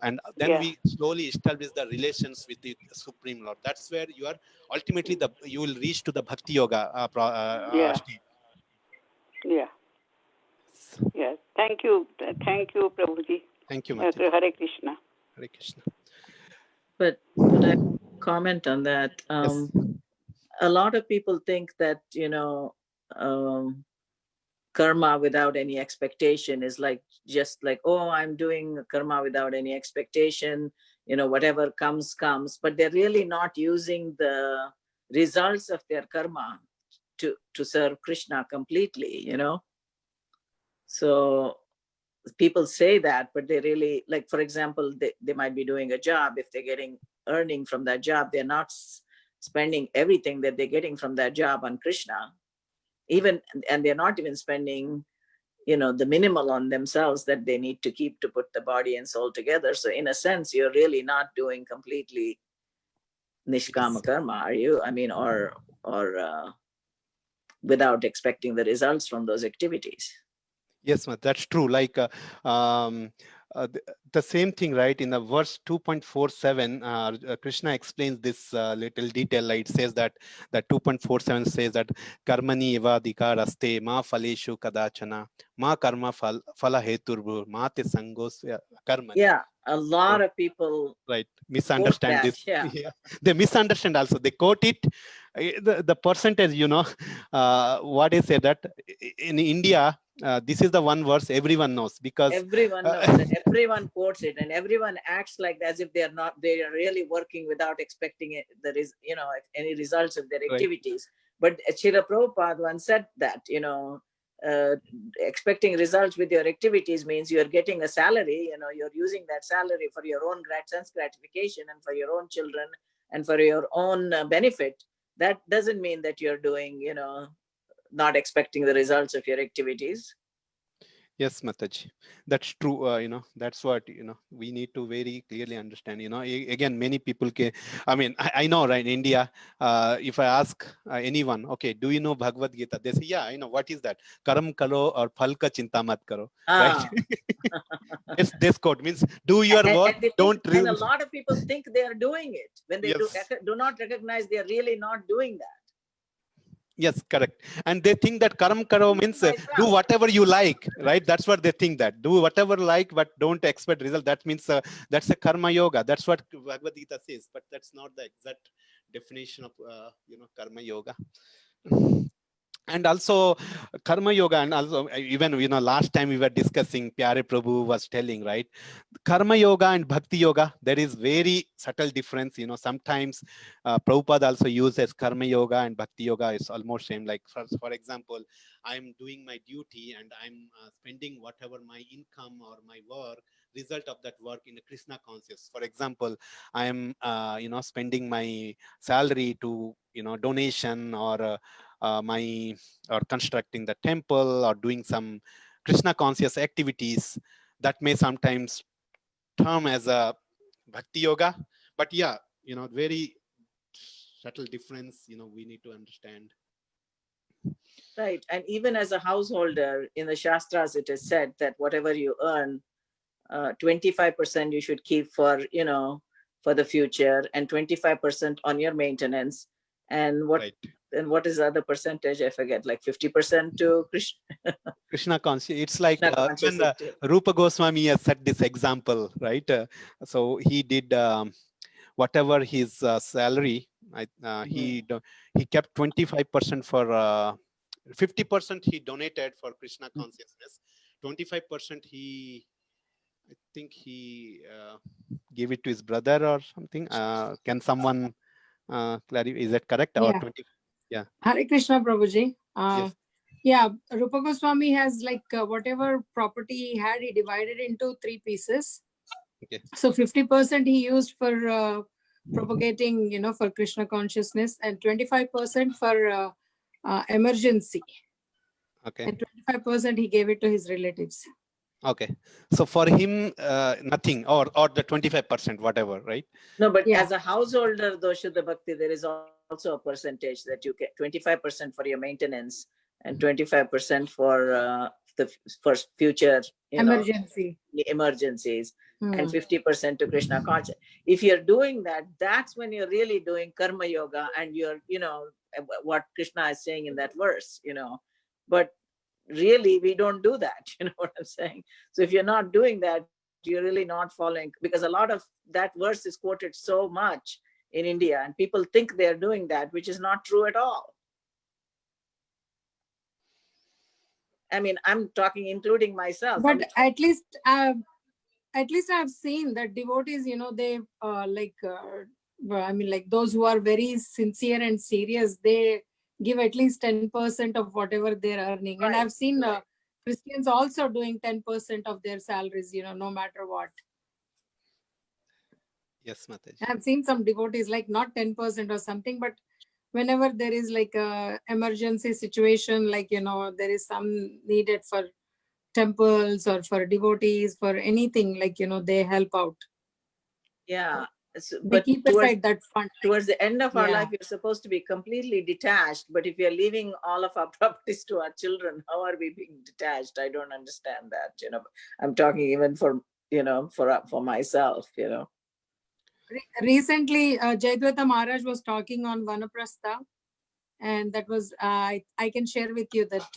and then we slowly establish the relations with the Supreme Lord. That's where you are ultimately you will reach to the bhakti yoga state. Thank you, Prabhuji. Thank you, Mataji. Hare Krishna. Hare Krishna. But I comment on that. Yes. A lot of people think that karma without any expectation is just like, oh, I'm doing karma without any expectation, whatever comes. But they're really not using the results of their karma to serve Krishna completely, So people say that, but they really, like, for example, they might be doing a job. If they're getting earning from that job, they're not spending everything that they're getting from that job on Krishna, and they're not even spending, the minimal on themselves that they need to keep to put the body and soul together. So in a sense, you're really not doing completely nishkama karma, are you? I mean, or without expecting the results from those activities. Yes, that's true. Like the same thing, right? In the verse 2.47, Krishna explains this little detail. Like it says that 2.47 says that karmani eva dikaraste ma phaleshu kadachana ma karma phala heturbhu ma te sangos karmani. Yeah, a lot of people misunderstand this. Yeah. They misunderstand also. They quote it. The percentage, what is said that in India, this is the one verse everyone knows, because everyone knows and everyone quotes it, and everyone acts like as if they are really working without expecting it. There is, any results of their activities. But Srila Prabhupada once said that, expecting results with your activities means you're getting a salary, you're using that salary for your own sense gratification and for your own children and for your own benefit. That doesn't mean that you're doing, not expecting the results of your activities. Yes, Mataji, that's true. That's what, we need to very clearly understand. Again, many people can, I know, right, in India, if I ask anyone, okay, do you know Bhagavad Gita? They say, yeah, I know. What is that? Karam karo or phal ka chinta mat karo, right? Ah. This quote means, do your work, And they don't. think, and a lot of people think they are doing it when they Yes. do not recognize they are really not doing that. Yes, correct. And they think that karam karo means do Myself. whatever you like, right? That's what they think, that do whatever like, but don't expect result. That means that's a karma yoga. That's what Bhagavad Gita says, but that's not the exact definition of karma yoga. And also karma yoga, and also even last time we were discussing, Pyare Prabhu was telling, right, karma yoga and bhakti yoga, there is very subtle difference. Sometimes Prabhupada also uses karma yoga and bhakti yoga is almost same. Like for example, I'm doing my duty and I'm spending whatever my income or my work, result of that work in a Krishna conscious. For example, I'm spending my salary to donation or or constructing the temple or doing some Krishna conscious activities, that may sometimes term as a bhakti yoga. But yeah, very subtle difference, we need to understand. Right. And even as a householder, in the Shastras, it is said that whatever you earn, 25% you should keep for, for the future, and 25% on your maintenance. And what Right. and what is the other percentage? I forget, like 50% to Krishna. Krishna conscious. It's like Krishna even consciousness. Rupa Goswami has set this example, right? So he did whatever his salary. He kept 25% for 50% he donated for Krishna consciousness. 25% I think he gave it to his brother or something. Can someone clarify? Is that correct? Or Yeah. 20? Yeah. Hare Krishna, Prabhuji. Yes. Yeah, Rupa Goswami has whatever property he had, he divided into 3 pieces. Okay. So 50% he used for propagating, for Krishna consciousness, and 25% for emergency. Okay. And 25% he gave it to his relatives. Okay. So for him, nothing, or the 25%, whatever, right? No, but Yeah. as a householder, though, Shuddha Bhakti, there is also a percentage that you get 25% for your maintenance and 25% for the first future Emergency. emergencies, and 50% to Krishna conscious. If you're doing that, that's when you're really doing karma yoga, and you're, what Krishna is saying in that verse, but really we don't do that. You know what I'm saying? So if you're not doing that, you're really not following, because a lot of that verse is quoted so much in India, and people think they're doing that, which is not true at all. I mean, I'm talking including myself. But at least I've seen that devotees, they those who are very sincere and serious, they give at least 10% of whatever they're earning. Right, And I've seen right. Christians also doing 10% of their salaries, no matter what. Yes, Mataji. I've seen some devotees not 10% or something, but whenever there is a emergency situation, there is some needed for temples or for devotees, for anything, they help out. Yeah. So, They but keep aside that fund. towards the end of our Yeah. life, you're supposed to be completely detached. But if you're leaving all of our properties to our children, how are we being detached? I don't understand that. I'm talking even for myself. Recently, Jayadvaita Maharaj was talking on Vanaprastha, and that was I can share with you that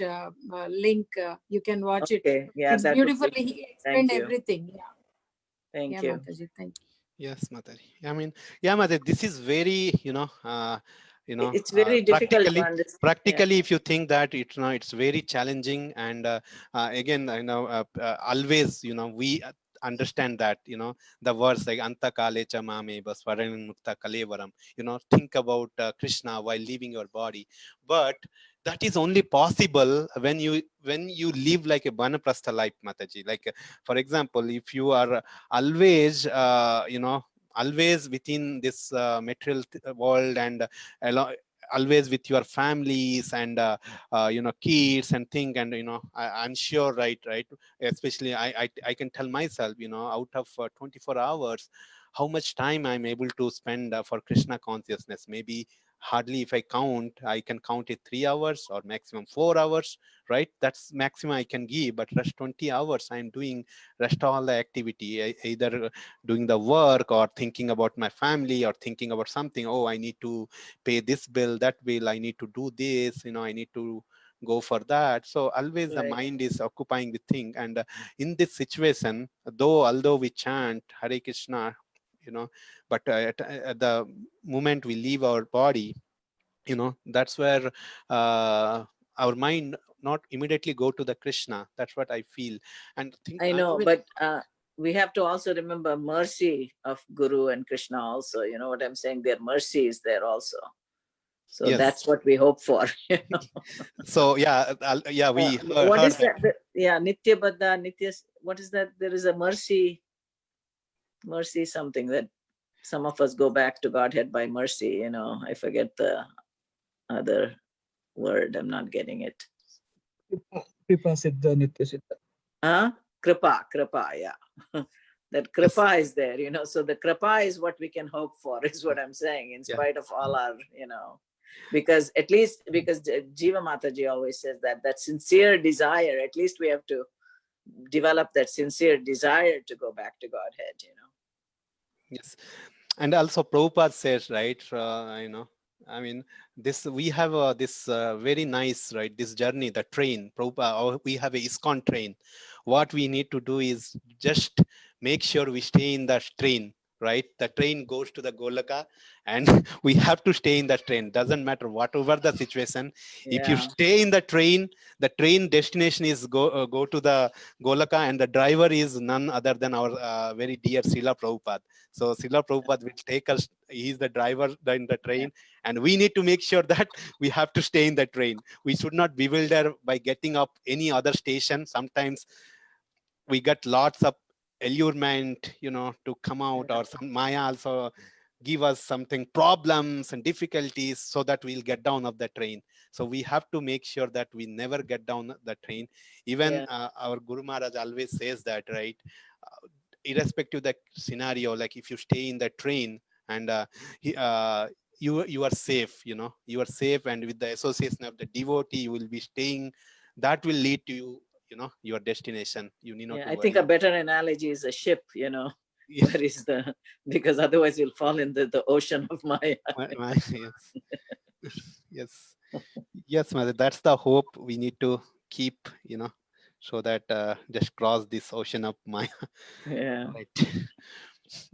link. You can watch it. Yeah, It's beautifully he explained everything. Yeah. Thank you. Mataji, thank you. Yes, Mataji. I mean, yeah, Mataji, this is very, it's very difficult to understand. Practically, if you think that it's very challenging, and again, always, we understand that, the words like anta kale cha mame baswaran mukta kalevaram, think about Krishna while leaving your body. But that is only possible when you live like a Vanaprastha life, Mataji. Like, for example, if you are always, always within this material world, and always with your families and kids and thing, and I'm sure, right, especially I can tell myself, out of 24 hours, how much time I'm able to spend for Krishna consciousness. Maybe hardly, if I can count it 3 hours or maximum 4 hours, right? That's maximum I can give. But rest 20 hours I'm doing rest all the activity, either doing the work or thinking about my family or thinking about something. Oh, I need to pay this bill, that bill, I need to do this, I need to go for that. So always the Right. mind is occupying with thing. And in this situation, although we chant Hare Krishna, but at the moment we leave our body, that's where our mind not immediately go to the Krishna. That's what I feel. And think I know, even- but we have to also remember mercy of Guru and Krishna also. You know what I'm saying? Their mercy is there also. So Yes. that's what we hope for. You know? So yeah, we What heard is that? Yeah, Nitya Baddha, Nitya. What is that? There is a mercy something that some of us go back to Godhead by mercy. I forget the other word. I'm not getting it. Kripa Siddha, Nitya Siddha. Kripa, yeah. That kripa is there, so the kripa is what we can hope for, is what I'm saying, in spite of all our, because Jiva Mataji always says that sincere desire, at least we have to develop that sincere desire to go back to Godhead, Yes. And also Prabhupada says, right, I mean, we have this very nice, right, this journey, the train, Prabhupada, we have a ISKCON train. What we need to do is just make sure we stay in the train, right? The train goes to the Golaka and we have to stay in the train. Doesn't matter whatever the situation. If you stay in the train destination is go to the Golaka, and the driver is none other than our very dear Srila Prabhupada. So Srila Prabhupada will take us, he's the driver in the train, and we need to make sure that we have to stay in the train. We should not bewilder by getting up any other station. Sometimes we get lots of allurement, to come out, or some Maya also give us something, problems and difficulties, so that we'll get down of the train. So we have to make sure that we never get down the train. Even our Guru Maharaj always says that, right? Irrespective of the scenario, like if you stay in the train and you are safe, you are safe, and with the association of the devotee, you will be staying. That will lead to you, your destination. You need not to I worry. think a better analogy is a ship, where is because otherwise you'll fall in the ocean of Maya. Yes, Mother, that's the hope we need to keep, so that just cross this ocean of Maya. Yeah. Right.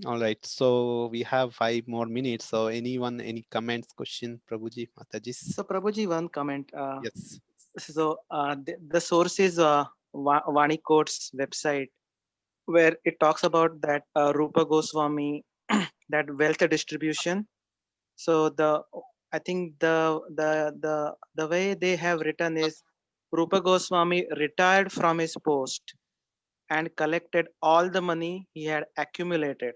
All right. So we have 5 more minutes. So anyone, any comments, question, Prabhuji, Mataji? So Prabhuji, one comment. Yes. So the source is Vani Court's website, where it talks about that Rupa Goswami, that wealth distribution. So I think the way they have written is Rupa Goswami retired from his post and collected all the money he had accumulated.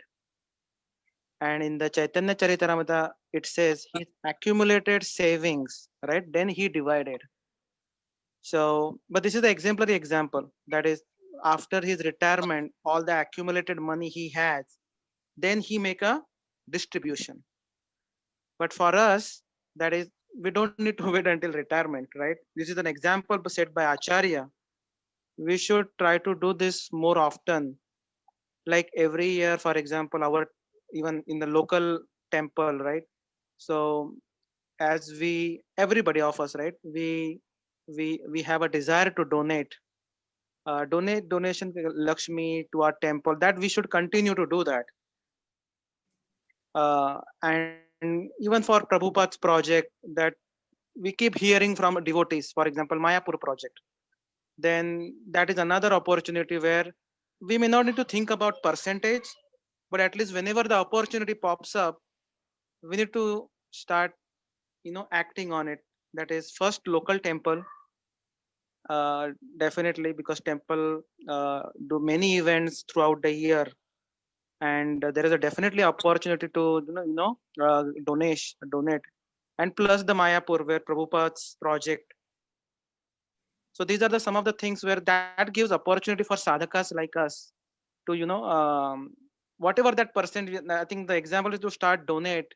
And in the Chaitanya Charitamrita, it says he accumulated savings, right? Then he divided. So, but this is the exemplary example. That is, after his retirement, all the accumulated money he has, then he make a distribution. But for us, that is, we don't need to wait until retirement, right? This is an example set by Acharya. We should try to do this more often. Like every year, for example, even in the local temple, right? So as everybody of us, right? We have a desire to donation Lakshmi to our temple, that we should continue to do that. And even for Prabhupada's project, that we keep hearing from devotees, for example, Mayapur project, then that is another opportunity where we may not need to think about percentage, but at least whenever the opportunity pops up, we need to start, acting on it. That is, first local temple, definitely, because temple do many events throughout the year, and there is a definitely opportunity to donate. and plus the Mayapur, where Prabhupada's project. So these are some of the things where that gives opportunity for sadhakas like us to, whatever that percent. I think the example is to start donate,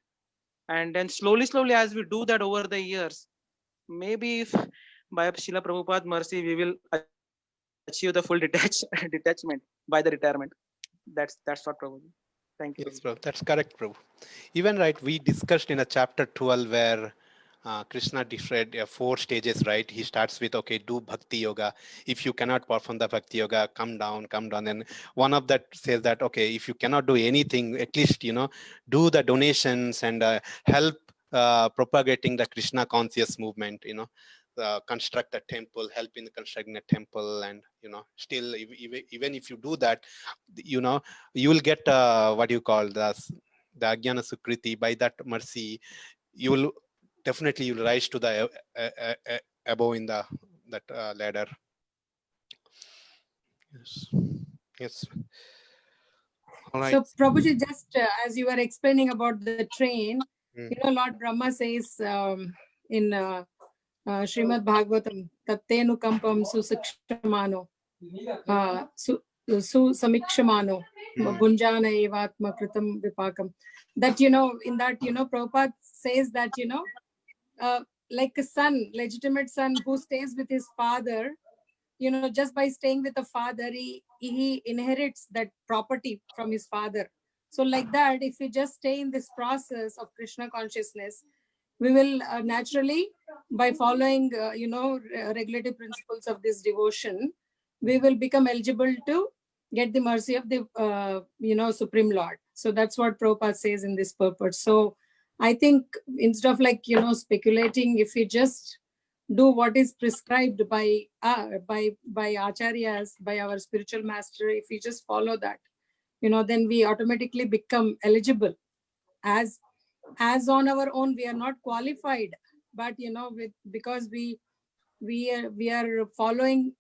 and then slowly as we do that over the years, maybe if by Srila Prabhupada's mercy we will achieve the full detachment by the retirement. That's what Prabhu. Thank you. Yes, Prabhu. That's correct, Prabhu. Even right, we discussed in a chapter 12 where Krishna described 4 stages, right? He starts with, okay, do bhakti yoga. If you cannot perform the bhakti yoga, come down. And one of that says that, okay, if you cannot do anything, at least, do the donations and help propagating the Krishna conscious movement, construct a temple, help in constructing a temple. And, still, even if you do that, you will get what you call the Ajnana Sukriti. By that mercy, you will definitely you'll rise to the above in that ladder. Yes. All right. So Prabhuji, just as you were explaining about the train, Lord Brahma says in Srimad Bhagavatam, Tattenu kampam susakshamano, susamikshamano, bhunjana evatma kritam vipakam. That, in that, Prabhupada says that, like a son, legitimate son who stays with his father, just by staying with the father, he inherits that property from his father. So like that, if we just stay in this process of Krishna consciousness, we will naturally, by following, regulative principles of this devotion, we will become eligible to get the mercy of the, Supreme Lord. So that's what Prabhupada says in this purport. So I think instead of speculating, if we just do what is prescribed by acharyas, by our spiritual master, if we just follow that, then we automatically become eligible. As on our own, we are not qualified, but because we are following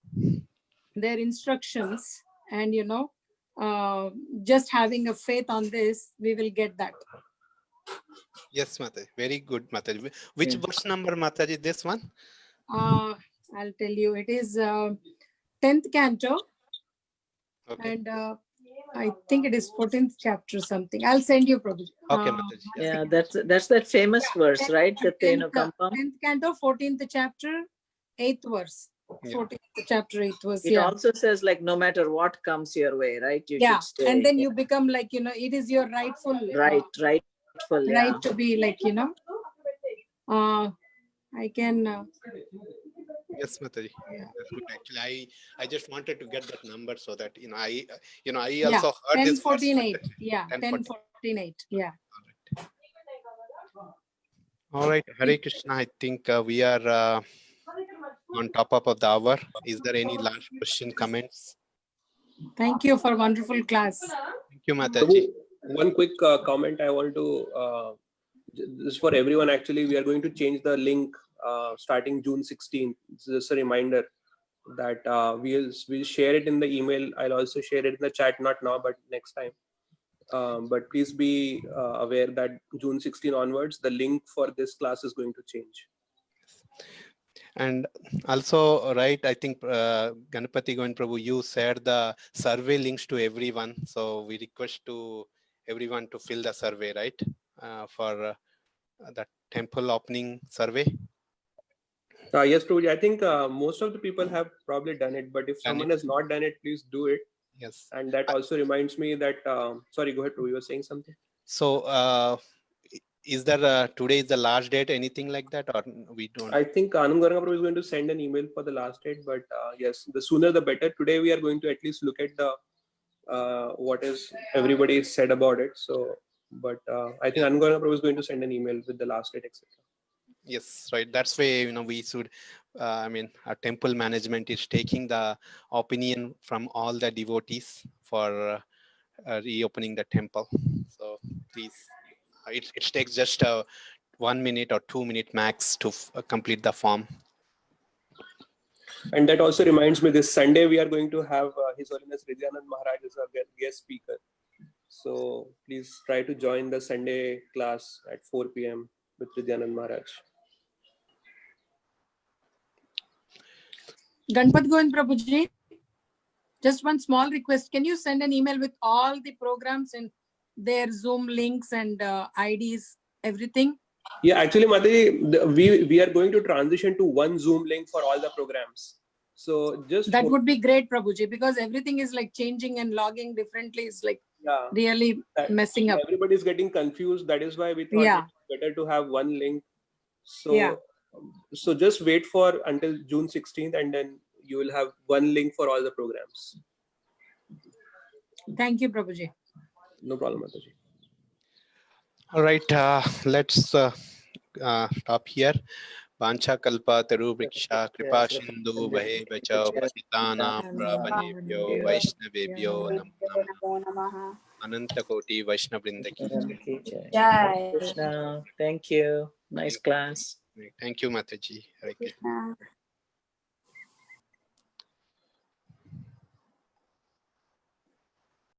their instructions and just having a faith on this, we will get that. Yes, Mataji. Very good, Mataji. Which verse number, Mataji, this one? I'll tell you. It is 10th canto. Okay. And I think it is 14th chapter something. I'll send you, Prabhuji. Okay, Mataji. Yeah, that's that famous verse, right? 10th canto, 14th chapter, 8th verse. 14th chapter, 8th verse. It also says no matter what comes your way, right? You should stay. And then you become it is your rightful right to be I can. Yes, Mataji. Yeah. Actually, I just wanted to get that number so that I also heard 10, this 14, verse. 8. Yeah, 10, 14, 8. Yeah. All right, Hare Krishna. I think we are on top of the hour. Is there any last question, comments? Thank you for wonderful class. Thank you, Mataji. One quick comment I want to. This is for everyone. Actually, we are going to change the link starting June 16th. This is just a reminder that we'll share it in the email. I'll also share it in the chat, not now, but next time. But please be aware that June 16 onwards, the link for this class is going to change. And also, right, I think Ganapati Govind Prabhu, you shared the survey links to everyone. So we request to everyone to fill the survey, right, for the temple opening survey. Yes, Prabhuji, I think most of the people have probably done it, but if someone has not done it, please do it. Yes. And that also reminds me that, sorry, go ahead, Prabhu, you were saying something. So is there today is the last date, anything like that, or we don't? I think Anand Gauranga Prabhu is going to send an email for the last date, but yes, the sooner the better. Today we are going to at least look at the what is everybody said about it. So, but I think Anand Gauranga Prabhu is going to send an email with the last date, etc. Yes, right. That's why we should. Our temple management is taking the opinion from all the devotees for reopening the temple. So please, it takes just 1 minute or 2 minute max to complete the form. And that also reminds me, this Sunday we are going to have His Holiness Ridhyanand Maharaj as our guest speaker. So please try to join the Sunday class at 4 p.m. with Vidyanand Maharaj. Ganpat Govind Prabhuji, just one small request. Can you send an email with all the programs and their Zoom links and IDs, everything? Yeah, actually, Mataji, we are going to transition to one Zoom link for all the programs. So just that would be great, Prabhuji, because everything is like changing and logging differently. It's like really messing up. Everybody's getting confused. That is why we thought it's better to have one link. So, so just wait for until June 16th, and then you will have one link for all the programs. Thank you, Prabhuji. No problem, Mataji. All right, let's stop here. Vancha kalpa taru vriksha kripa sindhu bhe vacha patitana pravanebhyo vaishnavebhyo namo namaha. Ananta koti Vaishnav Vrinda ki Jai. Krishna. Thank you. Nice class. Thank you, Mataji. Hare Krishna.